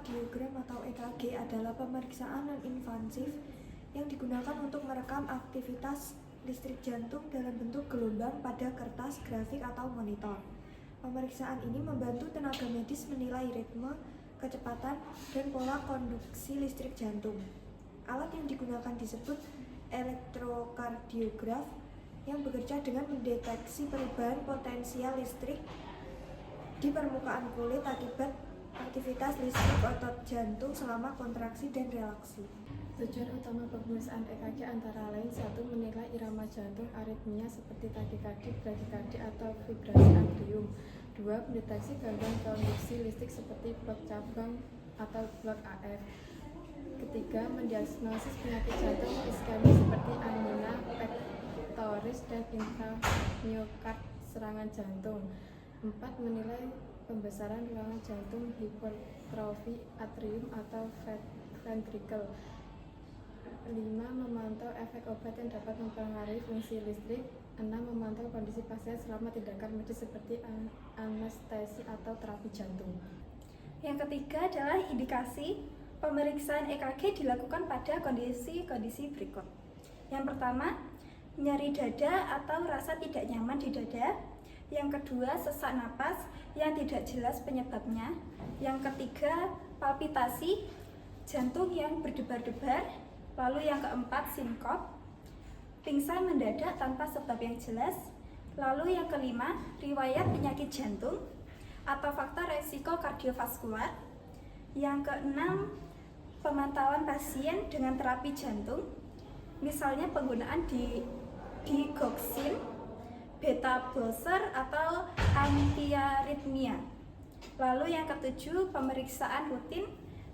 Elektrokardiogram atau EKG adalah pemeriksaan non-invasif yang digunakan untuk merekam aktivitas listrik jantung dalam bentuk gelombang pada kertas, grafik, atau monitor. Pemeriksaan ini membantu tenaga medis menilai ritme, kecepatan, dan pola konduksi listrik jantung. Alat yang digunakan disebut elektrokardiograf yang bekerja dengan mendeteksi perubahan potensial listrik di permukaan kulit akibat aktivitas listrik otot jantung selama kontraksi dan relaksi. Tujuan utama pemeriksaan EKG antara lain: 1. Menilai irama jantung, aritmia seperti takikardi, brakikardi, atau vibrasi atrium. 2. Mendeteksi gangguan konduksi listrik seperti blok cabang atau blok AF. Ketiga, mendiagnosis penyakit jantung iskemik seperti angina pectoris dan intramiokard serangan jantung. 4. Menilai pembesaran ruangan jantung, hipertrofi atrium atau ventricle. 5. Memantau efek obat yang dapat mempengaruhi fungsi listrik. 6. Memantau kondisi pasien selama tindakan medis seperti anestesi atau terapi jantung. Yang ketiga adalah indikasi. Pemeriksaan EKG dilakukan pada kondisi-kondisi berikut. Yang pertama, nyeri dada atau rasa tidak nyaman di dada. Yang kedua, sesak napas yang tidak jelas penyebabnya. Yang ketiga, palpitasi jantung yang berdebar-debar. Lalu yang keempat, sinkop, pingsan mendadak tanpa sebab yang jelas. Lalu yang kelima, riwayat penyakit jantung atau faktor resiko kardiovaskular. Yang keenam, pemantauan pasien dengan terapi jantung, misalnya penggunaan digoxin, beta blocker atau antiaritmia. Lalu yang ketujuh, pemeriksaan rutin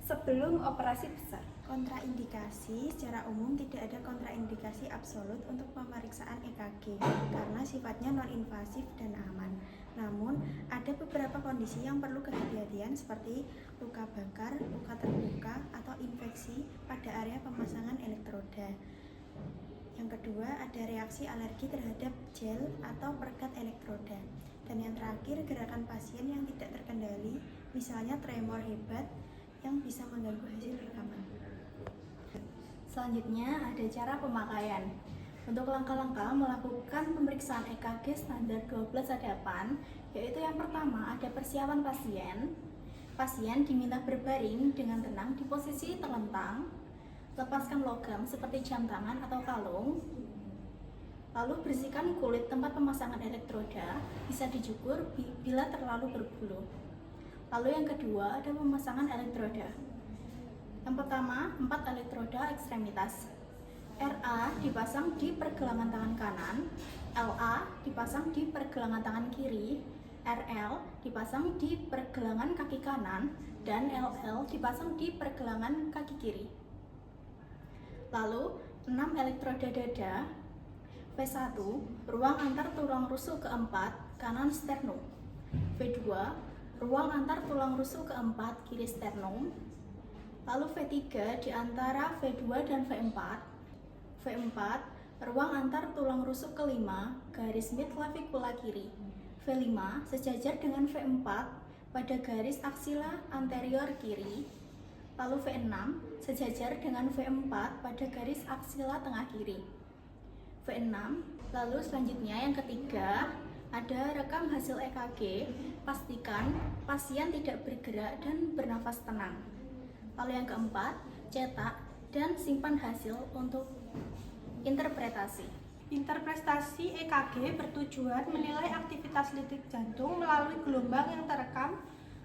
sebelum operasi besar. Kontraindikasi: secara umum tidak ada kontraindikasi absolut untuk pemeriksaan EKG karena sifatnya non-invasif dan aman. Namun, ada beberapa kondisi yang perlu kehati-hatian seperti luka bakar, luka terbuka, atau infeksi pada area pemasangan elektroda. Yang kedua, ada reaksi alergi terhadap gel atau perekat elektroda. Dan yang terakhir, gerakan pasien yang tidak terkendali, misalnya tremor hebat yang bisa mengganggu hasil rekaman. Selanjutnya ada cara pemakaian. Untuk langkah-langkah melakukan pemeriksaan EKG standar 12-8, yaitu yang pertama ada persiapan pasien. Pasien diminta berbaring dengan tenang di posisi terlentang. Lepaskan logam seperti jam tangan atau kalung. Lalu bersihkan kulit tempat pemasangan elektroda, bisa dicukur bila terlalu berbulu. Lalu yang kedua ada pemasangan elektroda. Yang pertama, 4 elektroda ekstremitas. RA dipasang di pergelangan tangan kanan, LA dipasang di pergelangan tangan kiri, RL dipasang di pergelangan kaki kanan, dan LL dipasang di pergelangan kaki kiri. Lalu, 6 elektroda dada. V1, ruang antar tulang rusuk keempat, kanan sternum. V2, ruang antar tulang rusuk keempat, kiri sternum. Lalu V3 di antara V2 dan V4. V4, ruang antar tulang rusuk kelima, garis mid clavikula kiri. V5, sejajar dengan V4 pada garis aksila anterior kiri. Lalu V6, sejajar dengan V4 pada garis aksila tengah kiri. V6, lalu selanjutnya yang ketiga, ada rekam hasil EKG, pastikan pasien tidak bergerak dan bernafas tenang. Lalu yang keempat, cetak dan simpan hasil untuk interpretasi. Interpretasi EKG bertujuan menilai aktivitas listrik jantung melalui gelombang yang terekam.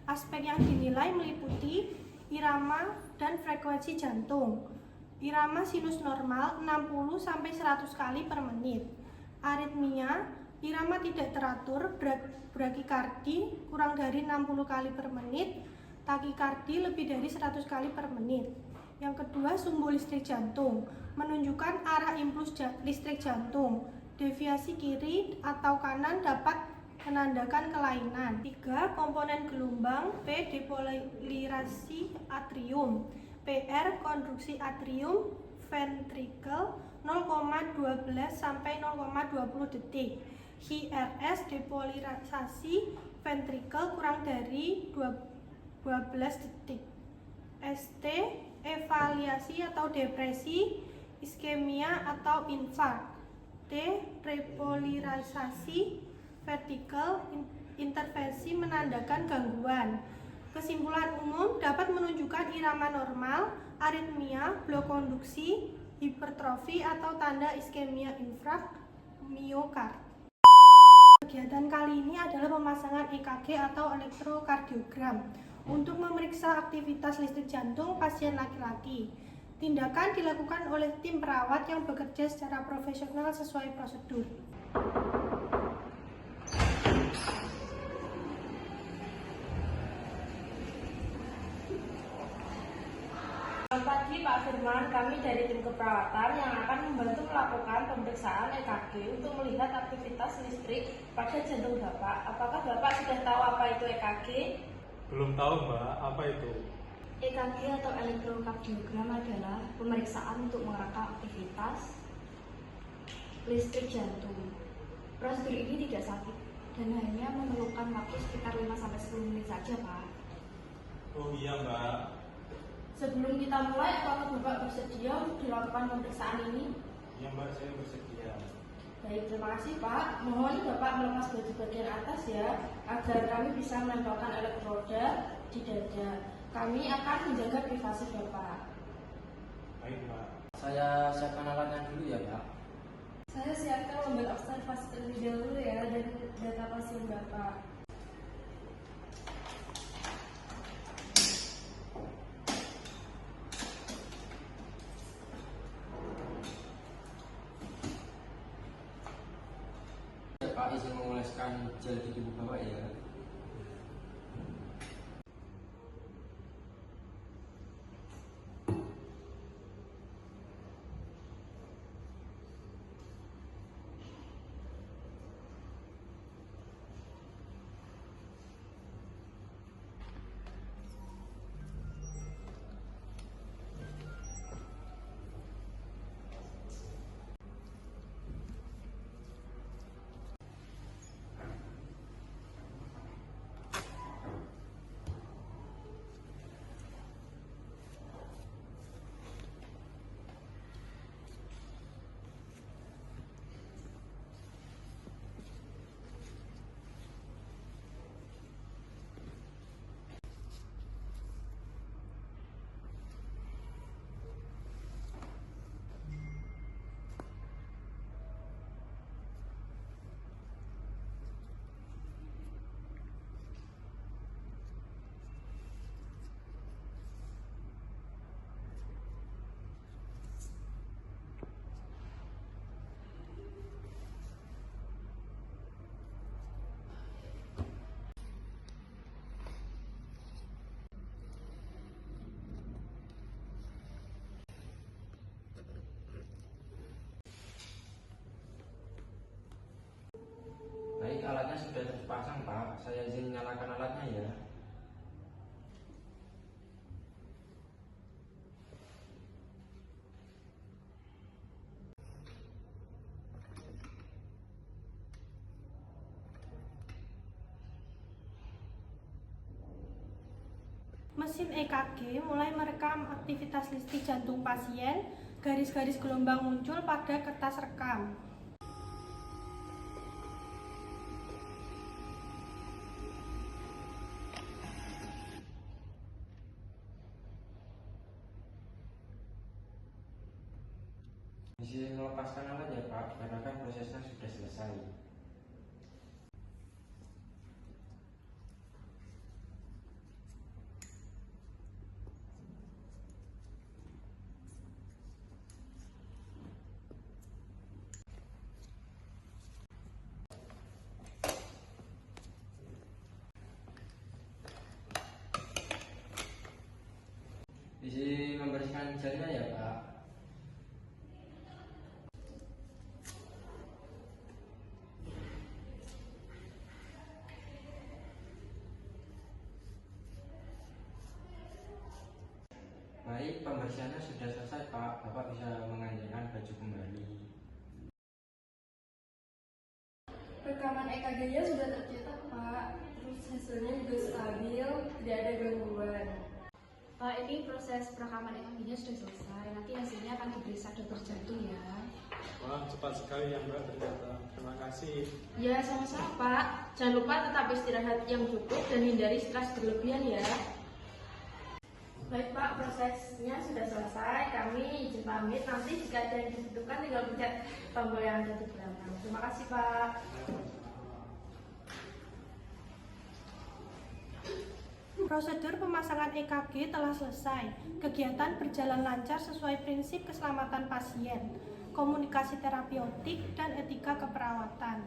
Aspek yang dinilai meliputi irama dan frekuensi jantung. Irama sinus normal 60-100 kali per menit. Aritmia, irama tidak teratur, brakikardi kurang dari 60 kali per menit, takikardi lebih dari 100 kali per menit. Yang kedua, sumbu listrik jantung, menunjukkan arah impuls listrik jantung. Deviasi kiri atau kanan dapat menandakan kelainan. 3. Komponen gelombang. P. Depolarisasi atrium. PR. Konduksi atrium ventricle 0,12 sampai 0,20 detik. HRS. Depolarisasi ventricle kurang dari 12 detik. ST, evaliasi atau depresi, iskemia atau infark. T, repolarisasi vertikal, intervensi menandakan gangguan. Kesimpulan umum dapat menunjukkan irama normal, aritmia, blok konduksi, hipertrofi atau tanda iskemia infark miokard. Kegiatan kali ini adalah pemasangan EKG atau elektrokardiogram untuk memeriksa aktivitas listrik jantung pasien laki-laki. Tindakan dilakukan oleh tim perawat yang bekerja secara profesional sesuai prosedur. Selamat pagi Pak Firman, kami dari tim keperawatan yang akan membantu melakukan pemeriksaan EKG untuk melihat aktivitas listrik pada jantung Bapak. Apakah Bapak sudah tahu apa itu EKG? Belum tahu Mbak, apa itu? EKG atau elektrokardiogram adalah pemeriksaan untuk merekam aktivitas listrik jantung. Prosedur ini tidak sakit dan hanya memerlukan waktu sekitar 5-10 menit saja, Pak. Oh iya Mbak. Sebelum kita mulai, apakah Bapak bersedia untuk dilakukan pemeriksaan ini? Iya Mbak, saya bersedia. Baik, terima kasih Pak. Mohon Bapak melepas baju bagian atas ya, agar kami bisa menempelkan elektroda di dada. Kami akan menjaga privasi Bapak. Baik Mbak. Saya siapkan alatnya dulu ya Pak. Saya siapkan lembar observasi terlebih dahulu ya, dan data pasien Bapak. Pak izin mengoleskan gel di tubuh Bapak ya. Baik, alatnya sudah terpasang Pak. Saya izin nyalakan alatnya ya. Mesin EKG mulai merekam aktivitas listrik jantung pasien. Garis-garis gelombang muncul pada kertas rekam. Izin melepaskan alat ya Pak, karena kan prosesnya sudah selesai. Izin membersihkan gelnya ya Pak. Baik, pembersihannya sudah selesai Pak. Bapak bisa mengenakan baju kembali. Rekaman EKG-nya sudah tercetak, Pak. Terus hasilnya juga stabil, tidak ada gangguan. Pak, ini proses perekaman EKG-nya sudah selesai. Nanti hasilnya akan diperiksa dokter jantung ya. Wah, cepat sekali ya Mbak ternyata. Terima kasih. Ya, sama-sama Pak. Jangan lupa tetap istirahat yang cukup dan hindari stres berlebihan ya. Baik Pak, prosesnya sudah selesai. Kami izin pamit. Nanti jika ada yang dibutuhkan tinggal pencet tombol yang ada di belakang. Terima kasih Pak. Prosedur pemasangan EKG telah selesai. Kegiatan berjalan lancar sesuai prinsip keselamatan pasien, komunikasi terapeutik, dan etika keperawatan.